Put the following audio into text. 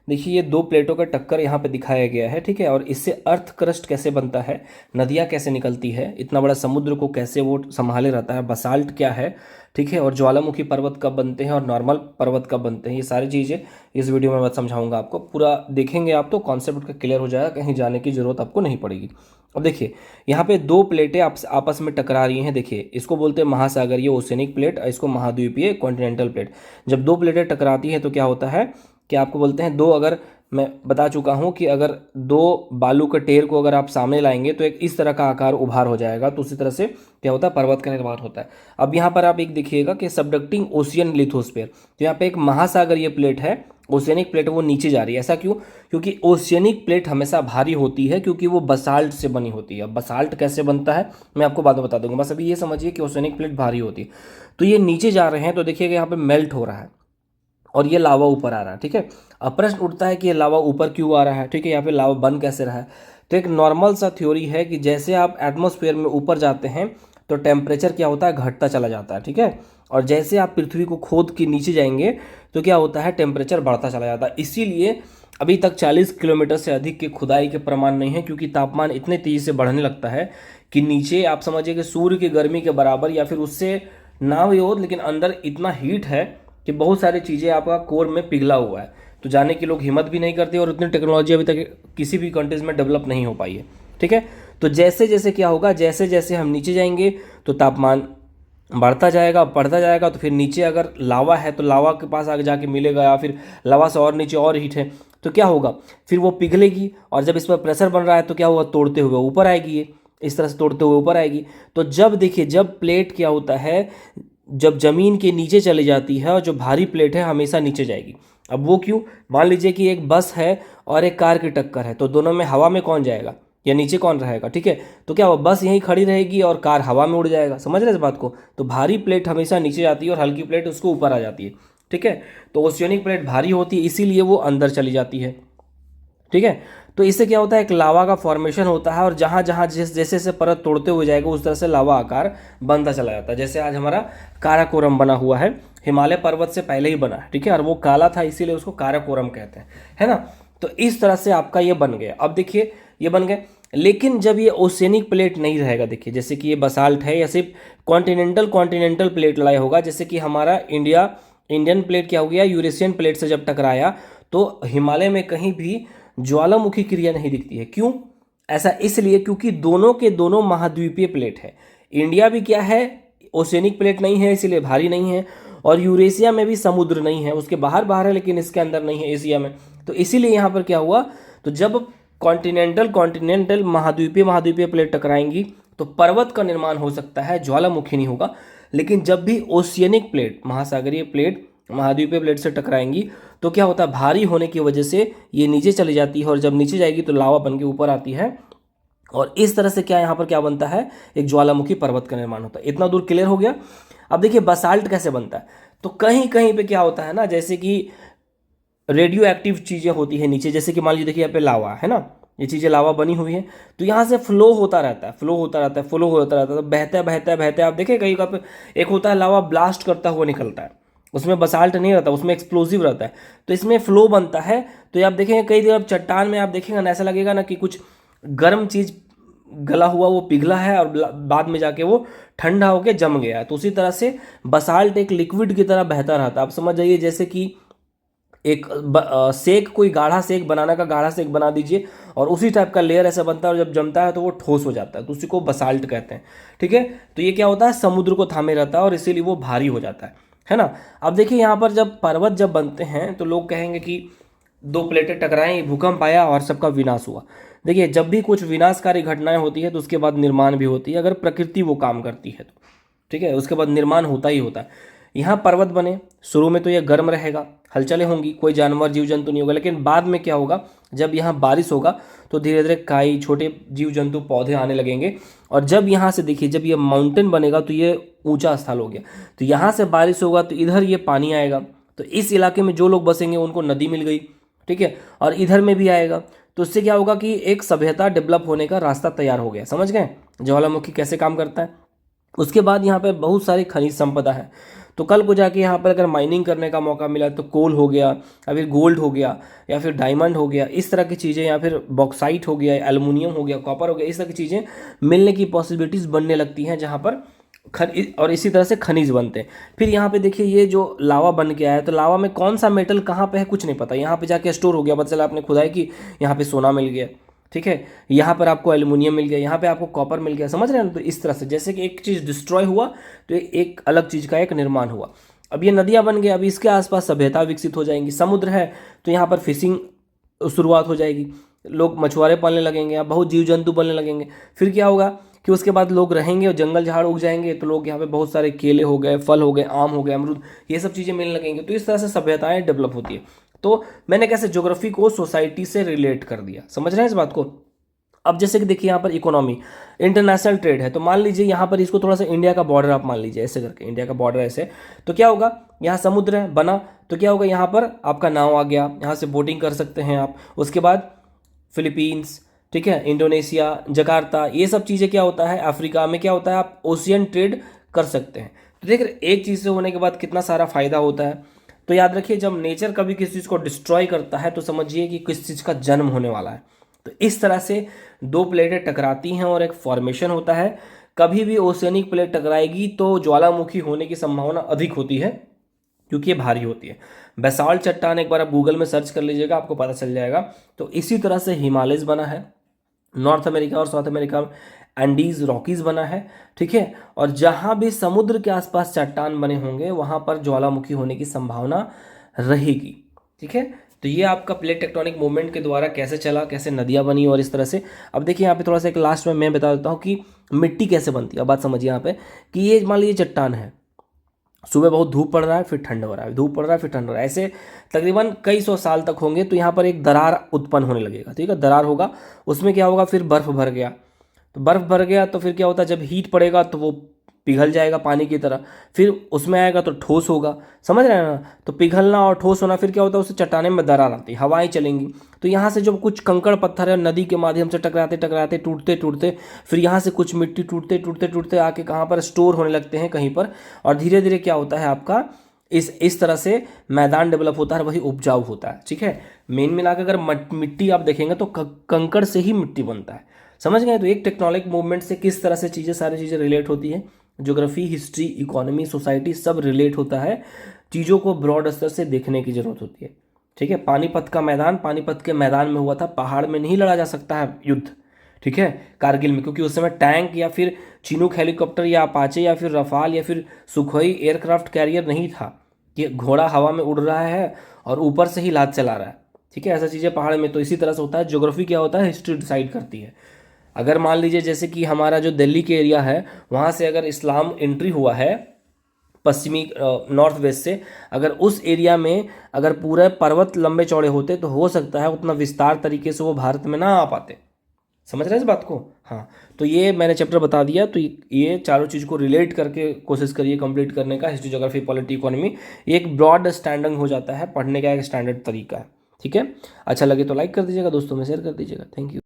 देखिए ये दो प्लेटों का टक्कर यहाँ पे दिखाया गया है, ठीक है। और इससे अर्थ क्रस्ट कैसे बनता है, नदियाँ कैसे निकलती है, इतना बड़ा समुद्र को कैसे वो संभाले रहता है, बसाल्ट क्या है, ठीक है, और ज्वालामुखी पर्वत कब बनते हैं और नॉर्मल पर्वत कब बनते हैं, ये सारी चीज़ें इस वीडियो में मैं समझाऊंगा आपको। पूरा देखेंगे आप तो कॉन्सेप्ट का क्लियर हो जाएगा, कहीं जाने की जरूरत आपको नहीं पड़ेगी। अब देखिए यहाँ पे दो प्लेटें आपस में टकरा रही हैं। देखिए इसको बोलते हैं महासागरीय ओसेनिक प्लेट और इसको महाद्वीपीय कॉन्टिनेंटल प्लेट। जब दो प्लेटें टकराती हैं तो क्या होता है कि आपको बोलते हैं दो, अगर मैं बता चुका हूं कि अगर दो बालू के ढेर को अगर आप सामने लाएंगे तो एक इस तरह का आकार उभार हो जाएगा, तो उसी तरह से क्या होता है, पर्वत का निर्माण होता है। अब यहाँ पर आप एक देखिएगा कि सबडक्टिंग ओशियन लिथोस्फीयर, तो यहाँ पे एक महासागरीय प्लेट है, ओशियनिक प्लेट वो नीचे जा रही है। ऐसा क्यों? क्योंकि ओशियनिक प्लेट हमेशा भारी होती है क्योंकि वो बसाल्ट से बनी होती है। बसाल्ट कैसे बनता है मैं आपको बाद में बता दूंगा, बस अभी ये समझिए कि ओशियनिक प्लेट भारी होती है। तो ये नीचे जा रहे हैं तो देखिएगा यहाँ पे मेल्ट हो रहा है और ये लावा ऊपर आ रहा है, ठीक है। अब प्रश्न उठता है कि ये लावा ऊपर क्यों आ रहा है, ठीक है, यहाँ पे लावा बन कैसे रहा है। तो एक नॉर्मल सा थ्योरी है कि जैसे आप एटमॉस्फेयर में ऊपर जाते हैं तो टेम्परेचर क्या होता है, घटता चला जाता है, ठीक है। और जैसे आप पृथ्वी को खोद के नीचे जाएंगे तो क्या होता है, टेम्परेचर बढ़ता चला जाता है। इसीलिए अभी तक 40 किलोमीटर से अधिक की खुदाई के प्रमाण नहीं है, क्योंकि तापमान इतने तेजी से बढ़ने लगता है कि नीचे आप समझिए कि सूर्य की गर्मी के बराबर या फिर उससे ना भी हो, लेकिन अंदर इतना हीट है कि बहुत सारी चीज़ें आपका कोर में पिघला हुआ है। तो जाने के लोग हिम्मत भी नहीं करते और उतनी टेक्नोलॉजी अभी तक किसी भी कंट्रीज में डेवलप नहीं हो पाई है, ठीक है। तो जैसे जैसे क्या होगा, जैसे जैसे हम नीचे जाएंगे तो तापमान बढ़ता जाएगा। तो फिर नीचे अगर लावा है तो लावा के पास आगे जाके मिलेगा, या फिर लावा से और नीचे और हीट है तो क्या होगा, फिर वो पिघलेगी और जब इस पर प्रेशर बन रहा है तो क्या होगा, तोड़ते हुए ऊपर आएगी, ये इस तरह से तोड़ते हुए ऊपर आएगी। तो जब देखिए, जब प्लेट क्या होता है, जब जमीन के नीचे चली जाती है और जो भारी प्लेट है हमेशा नीचे जाएगी। अब वो क्यों? मान लीजिए कि एक बस है और एक कार की टक्कर है, तो दोनों में हवा में कौन जाएगा या नीचे कौन रहेगा, ठीक है। तो क्या वो बस यहीं खड़ी रहेगी और कार हवा में उड़ जाएगा, समझ रहे हैं इस बात को। तो भारी प्लेट हमेशा नीचे जाती है और हल्की प्लेट उसको ऊपर आ जाती है, ठीक है। तो ओशियनिक प्लेट भारी होती है इसीलिए वो अंदर चली जाती है, ठीक है। तो इससे क्या होता है, एक लावा का फॉर्मेशन होता है और जहां जहां जैसे जैसे परत तोड़ते हुए जाएगा उस तरह से लावा आकार बनता चला जाता है। जैसे आज हमारा काराकोरम बना हुआ है, हिमालय पर्वत से पहले ही बना है, ठीक है, और वो काला था इसीलिए उसको काराकोरम कहते हैं, है ना। तो इस तरह से आपका ये बन गया। अब देखिए ये बन गए, लेकिन जब ये ओसेनिक प्लेट नहीं रहेगा, देखिए जैसे कि ये बसाल्ट है या सिर्फ कॉन्टिनेंटल प्लेट लड़ाई होगा, जैसे कि हमारा इंडियन प्लेट क्या हो गया, यूरेशियन प्लेट से जब टकराया तो हिमालय में कहीं भी ज्वालामुखी क्रिया नहीं दिखती है। क्यों? ऐसा इसलिए क्योंकि दोनों के दोनों महाद्वीपीय प्लेट है। इंडिया भी क्या है, ओशियनिक प्लेट नहीं है इसीलिए भारी नहीं है, और यूरेशिया में भी समुद्र नहीं है, उसके बाहर बाहर है लेकिन इसके अंदर नहीं है, एशिया में। तो इसीलिए यहाँ पर क्या हुआ, तो जब कॉन्टिनेंटल महाद्वीपीय प्लेट टकराएंगी तो पर्वत का निर्माण हो सकता है, ज्वालामुखी नहीं होगा। लेकिन जब भी ओशियनिक प्लेट, महासागरीय प्लेट महाद्वीपीय प्लेट से टकराएंगी तो क्या होता है, भारी होने की वजह से ये नीचे चली जाती है और जब नीचे जाएगी तो लावा बन के ऊपर आती है, और इस तरह से क्या यहाँ पर क्या बनता है, एक ज्वालामुखी पर्वत का निर्माण होता है। इतना दूर क्लियर हो गया। अब देखिए बसाल्ट कैसे बनता है, तो कहीं कहीं पे क्या होता है ना, जैसे कि रेडियो एक्टिव चीज़ें होती है नीचे, जैसे कि मान लीजिए देखिए यहाँ पे लावा है ना, ये चीज़ें लावा बनी हुई है, तो यहाँ से फ्लो होता रहता है, तो बहता है। आप देखिए कहीं का एक होता है लावा ब्लास्ट करता हुआ निकलता है, उसमें बसाल्ट नहीं रहता, उसमें एक्सप्लोजिव रहता है, तो इसमें फ्लो बनता है। तो ये आप देखेंगे कई जगह चट्टान में आप देखेंगे ना, ऐसा लगेगा ना कि कुछ गर्म चीज़ गला हुआ वो पिघला है और बाद में जाके वो ठंडा होकर जम गया है। तो उसी तरह से बसाल्ट एक लिक्विड की तरह बहता रहता है। आप समझ जाइए जैसे कि एक सेक, कोई गाढ़ा सेक बनाना का गाढ़ा सेक बना दीजिए और उसी टाइप का लेयर ऐसा बनता है और जब जमता है तो वो ठोस हो जाता है, तो उसी को बसाल्ट कहते हैं, ठीक है। तो ये क्या होता है, समुद्र को थामे रहता है और इसीलिए वो भारी हो जाता है ना। अब देखिए यहाँ पर जब पर्वत जब बनते हैं तो लोग कहेंगे कि दो प्लेटें टकराएं, भूकंप आया और सबका विनाश हुआ। देखिए जब भी कुछ विनाशकारी घटनाएं होती है तो उसके बाद निर्माण भी होती है, अगर प्रकृति वो काम करती है तो, ठीक है, उसके बाद निर्माण होता ही होता है। यहाँ पर्वत बने, शुरू में तो ये गर्म रहेगा, हलचलें होंगी, कोई जानवर जीव जंतु नहीं होगा, लेकिन बाद में क्या होगा, जब यहाँ बारिश होगा तो धीरे धीरे काई, छोटे जीव जंतु, पौधे आने लगेंगे। और जब यहाँ से देखिए, जब ये माउंटेन बनेगा तो ये ऊंचा स्थल हो गया, तो यहाँ से बारिश होगा तो इधर ये पानी आएगा, तो इस इलाके में जो लोग बसेंगे उनको नदी मिल गई, ठीक है, और इधर में भी आएगा। तो इससे क्या होगा कि एक सभ्यता डेवलप होने का रास्ता तैयार हो गया। समझ गए ज्वालामुखी कैसे काम करता है। उसके बाद यहाँ पे बहुत सारी खनिज संपदा है। तो कल को जाके यहाँ पर अगर माइनिंग करने का मौका मिला तो कोल हो गया, या फिर गोल्ड हो गया, या फिर डायमंड हो गया, इस तरह की चीज़ें, या फिर बॉक्साइट हो गया, एल्युमिनियम हो गया, कॉपर हो गया, इस तरह की चीज़ें मिलने की पॉसिबिलिटीज़ बनने लगती हैं जहाँ पर और इसी तरह से खनिज बनते हैं। फिर यहाँ पे देखिए ये जो लावा बन के आया है, तो लावा में कौन सा मेटल कहाँ पे है कुछ नहीं पता, यहाँ पे जाके स्टोर हो गया, पता चला आपने खुदाई की, यहाँ पे सोना मिल गया, ठीक है, यहाँ पर आपको एल्युमिनियम मिल गया, यहाँ पे आपको कॉपर मिल गया, समझ रहे हैं ना। तो इस तरह से जैसे कि एक चीज़ डिस्ट्रॉय हुआ तो एक अलग चीज़ का एक निर्माण हुआ। अब ये नदियाँ बन गई, अब इसके आसपास सभ्यता विकसित हो जाएंगी। समुद्र है तो यहाँ पर फिशिंग शुरुआत हो जाएगी, लोग मछुआरे पालने लगेंगे, यहाँ बहुत जीव जंतु बनने लगेंगे। फिर क्या होगा कि उसके बाद लोग रहेंगे और जंगल झाड़ उग जाएंगे, तो लोग यहाँ पे बहुत सारे केले हो गए, फल हो गए, आम हो गए, अमरूद, ये सब चीज़ें मिलने लगेंगे। तो इस तरह से सभ्यताएं डेवलप होती है। तो मैंने कैसे ज्योग्राफी को सोसाइटी से रिलेट कर दिया, समझ रहे हैं इस बात को। अब जैसे कि देखिए यहाँ पर इकोनॉमी, इंटरनेशनल ट्रेड है, तो मान लीजिए यहाँ पर इसको थोड़ा सा इंडिया का बॉर्डर आप मान लीजिए, ऐसे करके इंडिया का बॉर्डर ऐसे, तो क्या होगा, यहाँ समुद्र है बना, तो क्या होगा, यहाँ पर आपका नाव आ गया, यहाँ से बोटिंग कर सकते हैं आप। उसके बाद फिलीपींस, ठीक है, इंडोनेशिया, जकार्ता, ये सब चीज़ें क्या होता है, अफ्रीका में क्या होता है, आप ओशियन ट्रेड कर सकते हैं। तो देख रहे एक चीज़ से होने के बाद कितना सारा फायदा होता है। तो याद रखिए जब नेचर कभी किसी चीज़ को डिस्ट्रॉय करता है तो समझिए कि किस चीज़ का जन्म होने वाला है। तो इस तरह से दो प्लेटें टकराती हैं और एक फॉर्मेशन होता है। कभी भी ओशियनिक प्लेट टकराएगी तो ज्वालामुखी होने की संभावना अधिक होती है, क्योंकि ये भारी होती है। बेसाल्ट चट्टान एक बार आप गूगल में सर्च कर लीजिएगा, आपको पता चल जाएगा। तो इसी तरह से हिमालयस बना है, नॉर्थ अमेरिका और साउथ अमेरिका में एंडीज रॉकीज बना है, ठीक है। और जहां भी समुद्र के आसपास चट्टान बने होंगे वहां पर ज्वालामुखी होने की संभावना रहेगी, ठीक है। तो ये आपका प्लेट टेक्टोनिक मूवमेंट के द्वारा कैसे चला, कैसे नदियां बनी और इस तरह से। अब देखिए यहाँ पे थोड़ा सा एक लास्ट में मैं बता देता हूँ कि मिट्टी कैसे बनती है। अब बात समझिए यहाँ पे कि ये मान लीजिए चट्टान है, सुबह बहुत धूप पड़ रहा है, फिर ठंड हो रहा है, धूप पड़ रहा है, फिर ठंड हो रहा है, ऐसे तकरीबन कई सौ साल तक होंगे। तो यहाँ पर एक दरार उत्पन्न होने लगेगा, ठीक है, दरार होगा, उसमें क्या होगा, फिर बर्फ भर गया, तो बर्फ भर गया तो फिर क्या होता है, जब हीट पड़ेगा तो वो पिघल जाएगा पानी की तरह, फिर उसमें आएगा तो ठोस होगा, समझ रहे हैं ना। तो पिघलना और ठोस होना, फिर क्या होता है, उससे चट्टाने में दरार आती है, हवाएं चलेंगी, तो यहाँ से जो कुछ कंकड़ पत्थर है नदी के माध्यम से टकराते टकराते टूटते टूटते, फिर यहाँ से कुछ मिट्टी टूटते टूटते टूटते आके कहाँ पर स्टोर होने लगते हैं कहीं पर, और धीरे धीरे क्या होता है आपका इस तरह से मैदान डेवलप होता है, वही उपजाऊ होता है, ठीक है। मेन मिलाकर अगर मिट्टी आप देखेंगे तो कंकड़ से ही मिट्टी बनता है, समझ गए। तो एक टेक्टोनिक मूवमेंट से किस तरह से चीज़ें, सारी चीज़ें रिलेट होती है, ज्योग्राफी, हिस्ट्री, इकोनॉमी, सोसाइटी सब रिलेट होता है। चीज़ों को ब्रॉड स्तर से देखने की जरूरत होती है, ठीक है। पानीपत का मैदान पानीपत के मैदान में हुआ था, पहाड़ में नहीं लड़ा जा सकता है युद्ध, ठीक है, कारगिल में, क्योंकि उस समय टैंक या फिर चिनूक हेलीकॉप्टर या अपाचे या फिर रफाल या फिर सुखोई एयरक्राफ्ट कैरियर नहीं था कि घोड़ा हवा में उड़ रहा है और ऊपर से ही लाद चला रहा है, ठीक है, ऐसा चीज़ें पहाड़ में। तो इसी तरह से होता है, ज्योग्राफी क्या होता है, हिस्ट्री डिसाइड करती है। अगर मान लीजिए जैसे कि हमारा जो दिल्ली के एरिया है वहाँ से अगर इस्लाम एंट्री हुआ है पश्चिमी नॉर्थ वेस्ट से, अगर उस एरिया में अगर पूरे पर्वत लंबे चौड़े होते तो हो सकता है उतना विस्तार तरीके से वो भारत में ना आ पाते, समझ रहे हैं इस बात को। हाँ, तो ये मैंने चैप्टर बता दिया। तो ये चारों चीज़ को रिलेट करके कोशिश करिए कंप्लीट करने का, हिस्ट्री, ज्योग्राफी, पॉलिटी, इकोनॉमी। एक ब्रॉड स्टैंडिंग हो जाता है, पढ़ने का एक स्टैंडर्ड तरीका है, ठीक है। अच्छा लगे तो लाइक कर दीजिएगा, दोस्तों में शेयर कर दीजिएगा। Thank you.